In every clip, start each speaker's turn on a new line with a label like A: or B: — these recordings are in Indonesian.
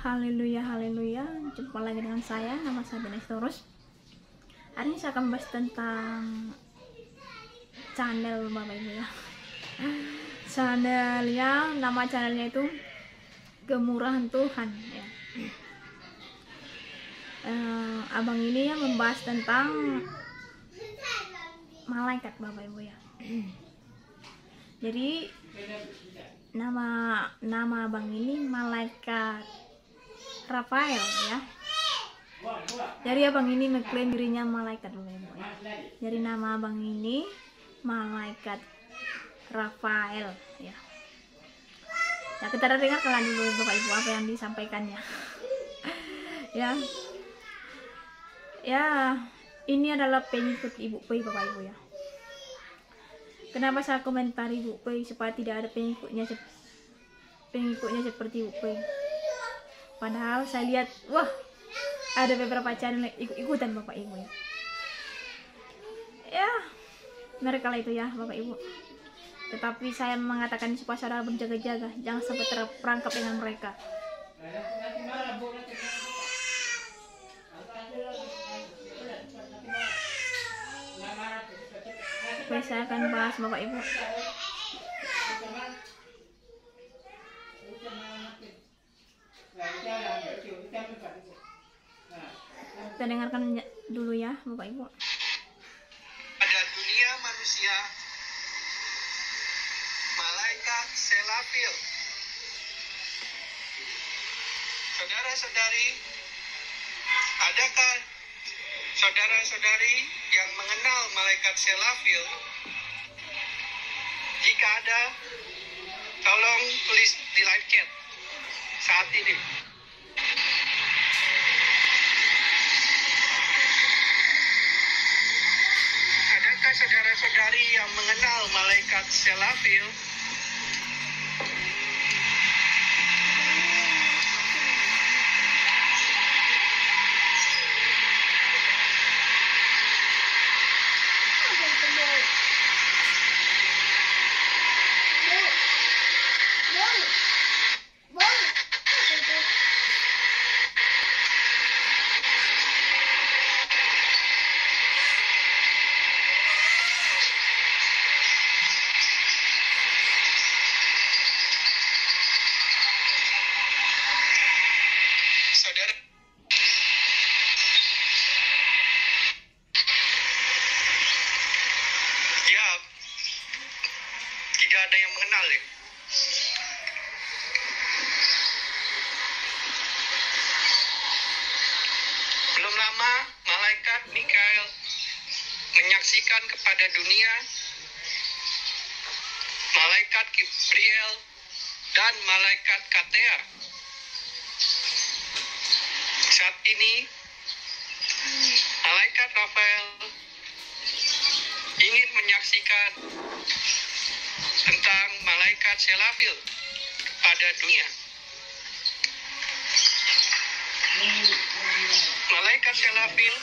A: Haleluya, haleluya. Jumpa lagi dengan saya, nama saya Benestorus. Hari ini saya akan membahas tentang channel Bapak Ibu ya. Nama channelnya itu Kemurahan Tuhan ya. Abang ini ya membahas tentang malaikat Bapak Ibu ya. Jadi nama abang ini malaikat Rafael ya. Jadi abang ini mengklaim dirinya malaikat Bapak Ibu ya. Jadi nama abang ini malaikat Rafael ya. Ya kita dengarkan dulu Bapak Ibu apa yang disampaikannya. Ya, ini adalah pengikut Ibu Pei Bapak Ibu ya. Kenapa saya komentar Ibu Pei supaya tidak ada pengikutnya seperti Ibu Pei. Padahal saya lihat, wah, ada beberapa channel ikut-ikutan Bapak Ibu ya. Ya, mereka lah itu ya Bapak Ibu. Tetapi saya mengatakan supaya saudara berjaga-jaga, jangan sampai terperangkap dengan mereka. Oke, saya akan bahas Bapak Ibu. Kita dengarkan dulu ya Bapak Ibu.
B: Pada dunia manusia, malaikat Selafil. Saudara-saudari, adakah saudara-saudari yang mengenal malaikat Selafil? Jika ada, tolong tulis di live chat saat ini. Adakah saudara-saudari yang mengenal malaikat Selafil? Tidak ada yang mengenal ya. Belum lama malaikat Mikael menyaksikan kepada dunia malaikat Gabriel dan malaikat Katea. Saat ini malaikat Rafael ingin menyaksikan tentang malaikat Selafil pada dunia. Malaikat Selafil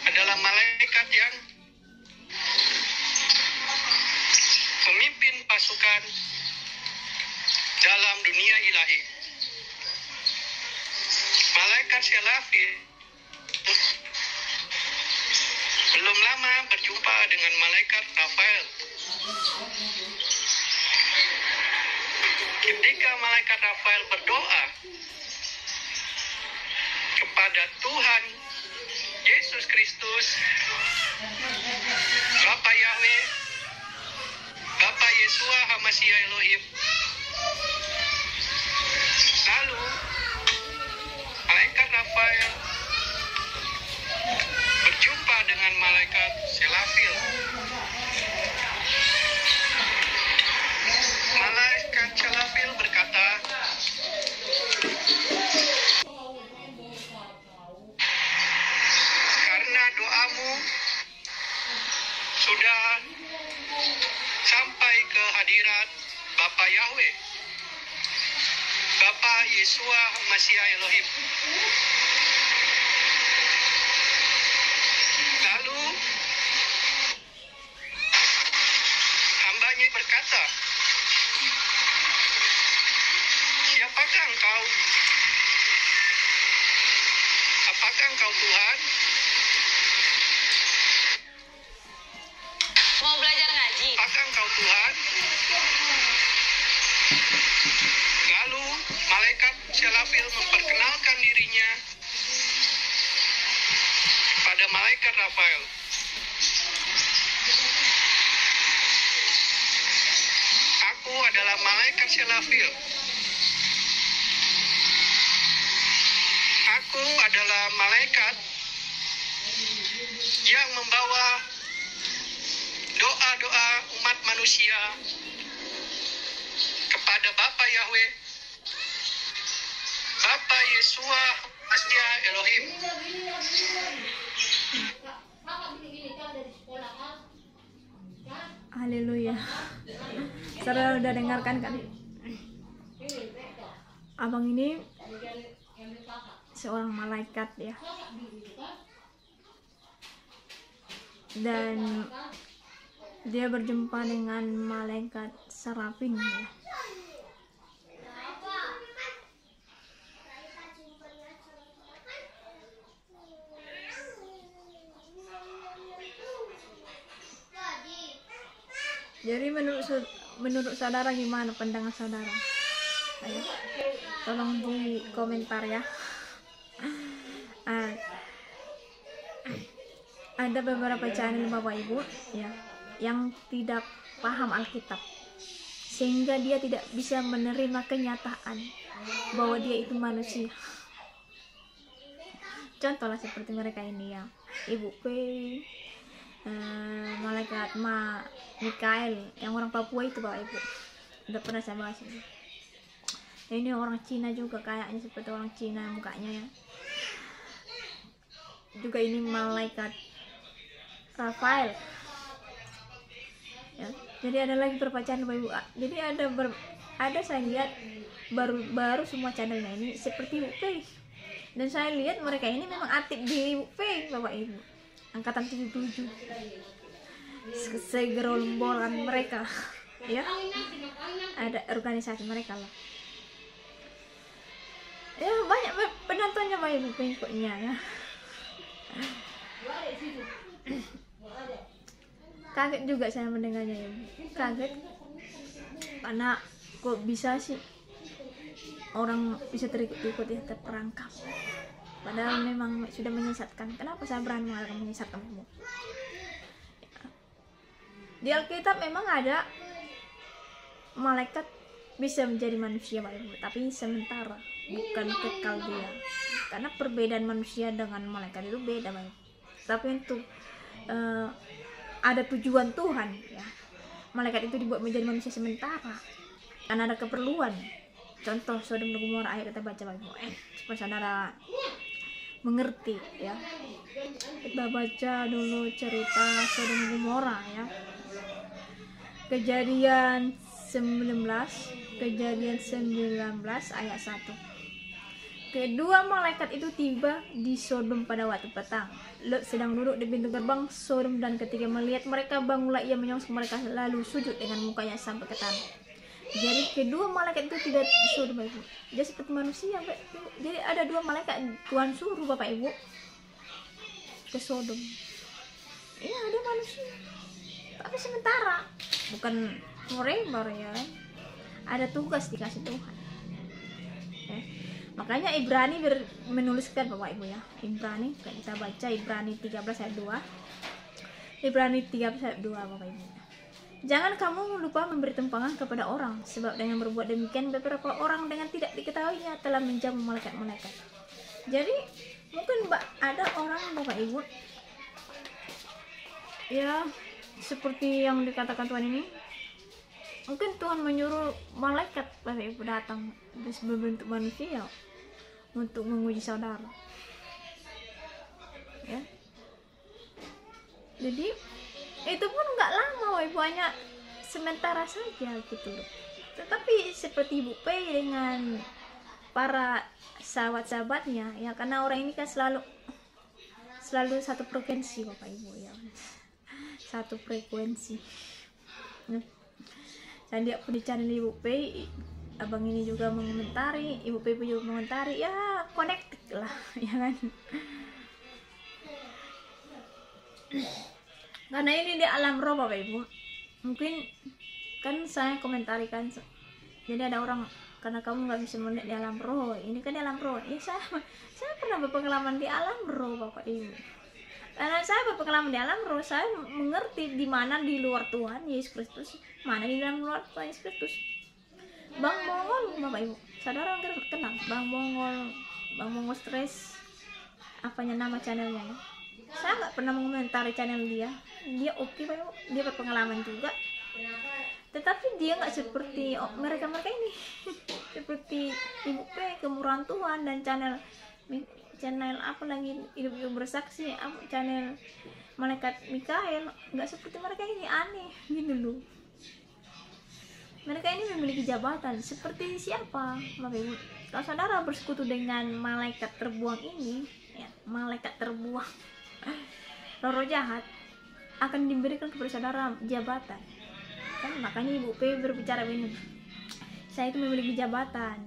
B: adalah malaikat yang memimpin pasukan dalam dunia ilahi. Malaikat Selafil belum lama berjumpa dengan malaikat Rafael. Ketika malaikat Rafael berdoa kepada Tuhan Yesus Kristus, Bapa Yahweh, Bapa Yesua Hamashiach Elohim, lalu malaikat Rafael berjumpa dengan malaikat Selafil. Malaikat Selafil berkata, karena doamu sudah sampai ke hadirat Bapa Yahweh, Bapa Yesua Hamashiach Elohim. Lalu hambanya berkata, siapa Apakah engkau? Apakah engkau Tuhan?
C: Mau belajar ngaji?
B: Apakah engkau Tuhan? Lalu malaikat Selafil memperkenalkan dirinya pada malaikat Rafael. Aku adalah malaikat Selafil. Aku adalah malaikat yang membawa doa-doa umat manusia kepada Bapa Yahweh, Bapa Yesua Masya Elohim.
A: Haleluya. Saudara udah dengarkan kan? Abang ini seorang malaikat ya. Dan dia berjumpa dengan malaikat Serafin ya. Jadi menurut saudara gimana pandangan saudara? Ayo, tolong di komentar ya. Ada beberapa channel Bapak Ibu ya yang tidak paham Alkitab, sehingga dia tidak bisa menerima kenyataan bahwa dia itu manusia. Contohlah seperti mereka ini ya, Ibu P, malaikat Mikael yang orang Papua itu Bapak Ibu, udah pernah saya bahas ini. Ini orang Cina juga, kayaknya seperti orang Cina mukanya ya. Juga ini malaikat Rafael ya. Jadi ada lagi beberapa channel Bapak Ibu. Jadi ada saya lihat baru semua channelnya ini seperti Ibu P. Dan saya lihat mereka ini memang aktif di Ibu P Bapak Ibu, angkatan 77, segerombolan mereka ya, ada organisasi mereka lah ya, banyak penontonnya Bapak Ibu, pengikutnya ya. Kaget juga saya mendengarnya ya, kaget karena kok bisa sih orang bisa terikut-ikut ya, terperangkap, padahal memang sudah menyesatkan. Kenapa saya berani mengatakan menyesatkan kamu? Di Alkitab memang ada malaikat bisa menjadi manusia Bapak Ibu, tapi sementara, bukan kekal dia. Karena perbedaan manusia dengan malaikat itu beda Bapak Ibu. Tapi untuk ada tujuan Tuhan ya. Malaikat itu dibuat menjadi manusia sementara karena ada keperluan. Contoh Sodom dan Gomora, ayo kita baca Bapak Ibu supaya saudara mengerti ya. Kita baca dulu cerita Sodom dan Gomora ya. Kejadian 19 ayat 1. Kedua malaikat itu tiba di Sodom pada waktu petang. Lot sedang duduk di pintu gerbang Sodom, dan ketika melihat mereka, bangunlah ia menyongsong mereka lalu sujud dengan mukanya sampai ke tanah. Jadi kedua malaikat itu tidak di Sodom Bapak Ibu. Dia seperti manusia Bapak Ibu. Jadi ada dua malaikat Tuhan suruh Bapak Ibu ke Sodom. Iya, dia manusia, tapi sementara, bukan forever ya. Ada tugas dikasih Tuhan. Makanya Ibrani menuliskan Bapak Ibu ya. Ibrani, kita baca Ibrani 13 ayat 2. Ibrani 13 ayat 2 Bapak Ibu. Jangan kamu lupa memberi tumpangan kepada orang, sebab dengan berbuat demikian beberapa orang dengan tidak diketahuinya telah menjamu malaikat-malaikat. Jadi mungkin ada orang Bapak Ibu ya seperti yang dikatakan Tuhan ini, mungkin Tuhan menyuruh malaikat Bapak Ibu datang berbentuk manusia untuk menguji saudara ya. Jadi itu pun nggak lama Bapak Ibu, hanya sementara saja gitu loh. Tetapi seperti Ibu P dengan para sahabat-sahabatnya ya, karena orang ini kan selalu satu frekuensi Bapak Ibu ya, satu frekuensi. Saya lihat di channel Ibu P abang ini juga mengomentari, ibu Pepe juga mengomentari, ya connected lah ya kan. Karena ini di alam roh Bapak Ibu, mungkin kan saya komentari kan, jadi ada orang, karena kamu nggak bisa melihat di alam roh, ini kan di alam roh. Ya saya pernah berpengalaman di alam roh Bapak Ibu. Karena saya berpengalaman di alam roh, saya mengerti di mana di luar Tuhan Yesus Kristus, mana di dalam luar Tuhan Yesus Kristus. Bang Mongol Bapak Ibu, saudara mungkin kenal Bang Mongol Stress, apanya nama channelnya ya. Saya nggak pernah mengomentari channel dia oke Bapak Ibu, dia berpengalaman juga, tetapi dia nggak seperti mereka ini seperti Ibu P, Kemurahan Tuhan, dan channel apa lagi, hidup bersaksi, channel Malaikat Mikael, nggak seperti mereka ini, aneh gitu loh. Mereka ini memiliki jabatan seperti siapa Bapak Ibu? Kalau saudara bersekutu dengan malaikat terbuang ini ya, malaikat terbuang roh jahat, akan diberikan kepada saudara jabatan kan. Makanya Ibu P berbicara begini, saya itu memiliki jabatan.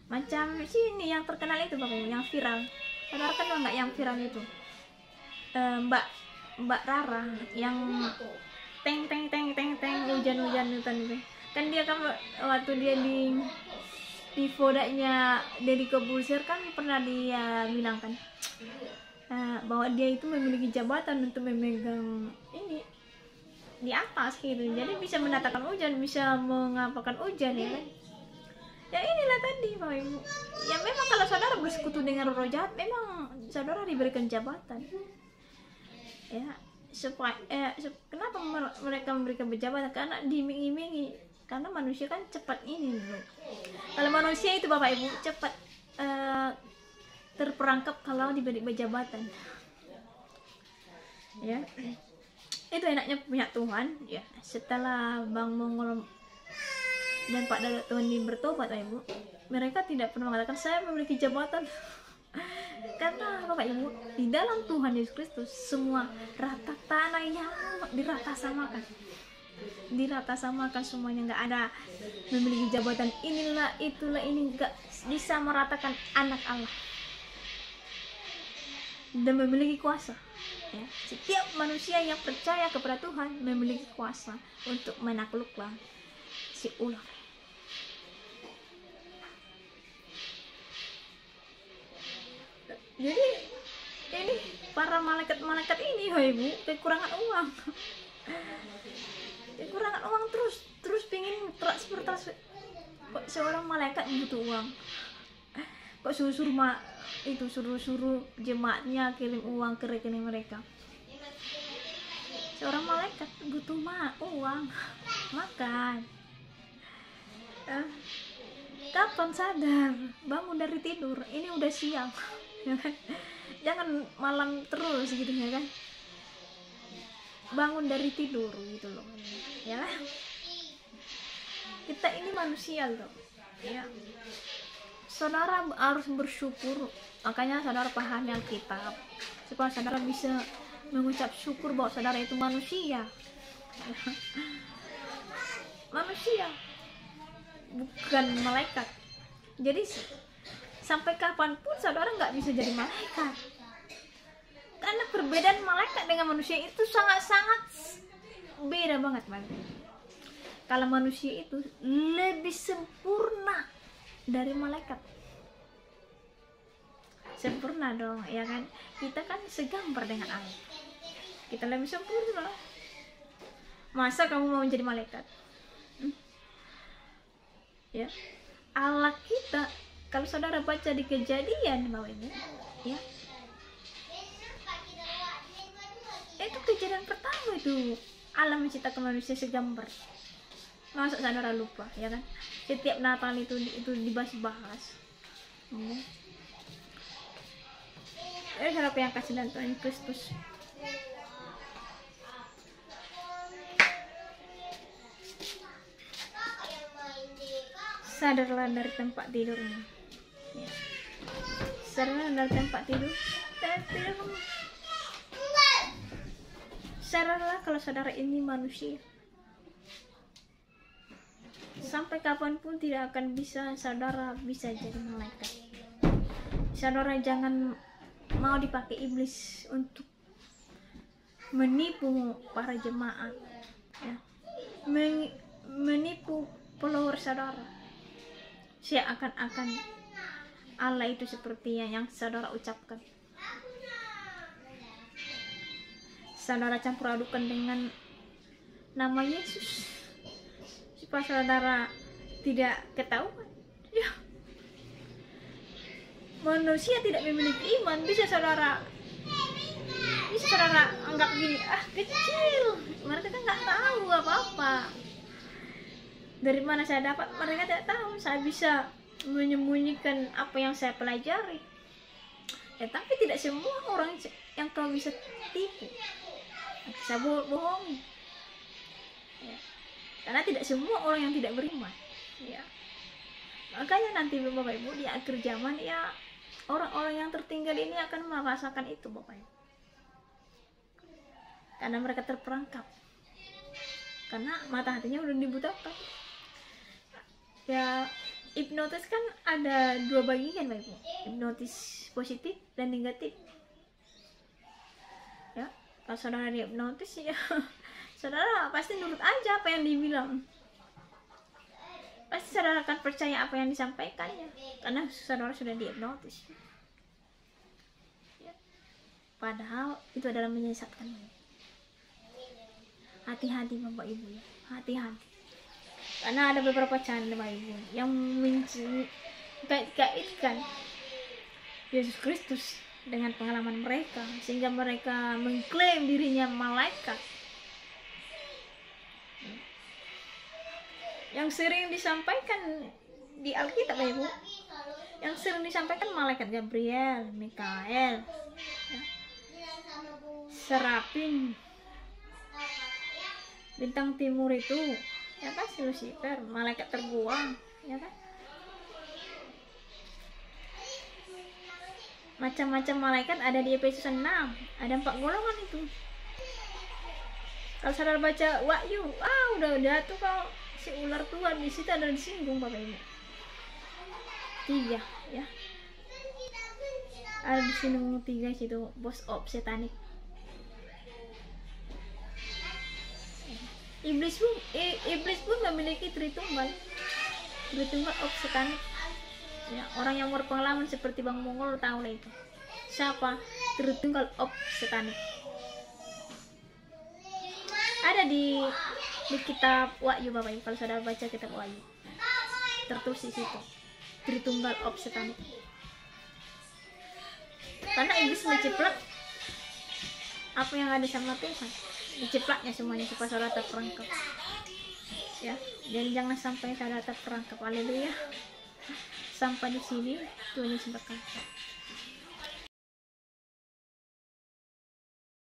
A: Macam sini yang terkenal itu Bapak Ibu, yang viral, saudara kenal nggak yang viral itu? Mbak Rara yang teng hujan itu kan, dia kan waktu dia di vodanya Deddy Corbuzier kan pernah dia bilang kan bahwa dia itu memiliki jabatan untuk memegang ini di atas gitu, jadi bisa mendatangkan hujan, bisa mengapakan hujan ya kan. Ya inilah tadi Bapak Ibu, ya memang kalau saudara bersekutu dengan roh jahat, memang saudara diberikan jabatan ya. Supaya kenapa mereka memberikan jabatan? Karena diiming-imingi, karena manusia kan cepat ini loh. Kalau manusia itu Bapak Ibu cepat terperangkap kalau diberi jabatan ya. Itu enaknya punya Tuhan ya. Setelah Bang Mongol dan Pak Dadat Tuhan bertobat Bapak Ibu, mereka tidak pernah mengatakan saya memiliki jabatan. Karena Bapak Ibu, di dalam Tuhan Yesus Kristus semua rata tanah yang dirata samakan semuanya, nggak ada memiliki jabatan inilah itulah, ini nggak bisa meratakan anak Allah dan memiliki kuasa ya. Setiap manusia yang percaya kepada Tuhan memiliki kuasa untuk menaklukkan si ular. Jadi ini para malaikat ini Ibu kekurangan uang terus pingin transfer kok seorang malaikat butuh uang, kok suruh jemaatnya kirim uang ke rekening mereka. Seorang malaikat butuh uang makan. Kapan sadar? Bangun dari tidur, ini udah siang ya kan? Jangan malam terus gitu ya kan, bangun dari tidur gitu loh ya. Kita ini manusia loh ya, saudara harus bersyukur. Makanya saudara pahami Alkitab supaya saudara bisa mengucap syukur bahwa saudara itu manusia manusia bukan malaikat. Jadi sampai kapanpun saudara nggak bisa jadi malaikat, karena perbedaan malaikat dengan manusia itu sangat-sangat beda banget man. Kalau manusia itu lebih sempurna dari malaikat, sempurna dong ya kan. Kita kan segambar dengan Allah, kita lebih sempurna. Masa kamu mau menjadi malaikat? Ya, Allah kita, kalau saudara baca di Kejadian Bapak Ibu ya, itu kejadian pertama itu Allah menciptakan manusia segambar. Masa saudara lupa ya kan? Setiap Natal itu dibahas-bahas harap yang kasih dan Tuhan Kristus. Sadarlah dari tempat tidurmu ya. Sadarlah dari tempat tidur kamu. Sadarlah kalau saudara ini manusia. sampai kapanpun tidak akan bisa saudara bisa jadi malaikat. Saudara jangan mau dipakai iblis untuk menipu para jemaat, ya. Menipu follower saudara. Seakan-akan Allah itu seperti yang saudara ucapkan. Saudara campur adukan dengan nama Yesus supaya saudara tidak ketahuan, ya. Manusia tidak memiliki iman, bisa saudara anggap gini, kecil, mereka kan nggak tahu apa-apa. Dari mana saya dapat? Mereka tidak tahu. Saya bisa menyembunyikan apa yang saya pelajari, ya. Tapi tidak semua orang yang kau bisa tipu, bisa bohongi, ya. Karena tidak semua orang yang tidak beriman, ya. Makanya nanti Bapak Ibu di akhir zaman, ya, orang-orang yang tertinggal ini akan merasakan itu, Bapak Ibu. Karena mereka terperangkap, karena mata hatinya udah dibutakan. Ya, hipnotis kan ada dua bagian, Bapak Ibu. Hipnotis positif dan negatif, ya. Kalau saudara dihipnotis, ya saudara pasti nurut aja apa yang dibilang. Pasti saudara akan percaya apa yang disampaikannya, karena saudara sudah dihipnotis, ya. Padahal itu adalah menyesatkan. Hati-hati Bapak Ibu, ya. Hati-hati. Karena ada beberapa channel Bapak Ibu yang mengkait-kaitkan Yesus Kristus dengan pengalaman mereka, sehingga mereka mengklaim dirinya malaikat. Yang sering disampaikan di Alkitab, Ibu, yang sering disampaikan malaikat Gabriel, Mikael, ya. Serafim, bintang timur itu, ya kan, Lucifer, malaikat terbuang, ya kan. Macam-macam malaikat ada di Efesus 6, ada 4 golongan itu. Kalau saudara baca Wahyu, udah tuh kalau si ular Tuhan di situ ada disinggung, Bapak Ibu. 3, ya. Ada disinggung 3 situ, boss of satanic. Iblis pun memiliki Tritunggal of satanic, ya. Orang yang berpengalaman seperti Bang Mongol tahu lah itu siapa Tritunggal of satanic. Ada di kitab Wahyu, Bapak Ibu. Kalau saudara baca kitab Wahyu, tertulis di situ Tritunggal of satanic. Karena iblis menceplak apa yang ada sama Tuhan, diceplaknya semuanya supaya saudara terperangkap, ya. Jadi jangan sampai saudara terperangkap. Haleluya. Sampai di sini Tuhan Yesus berkata.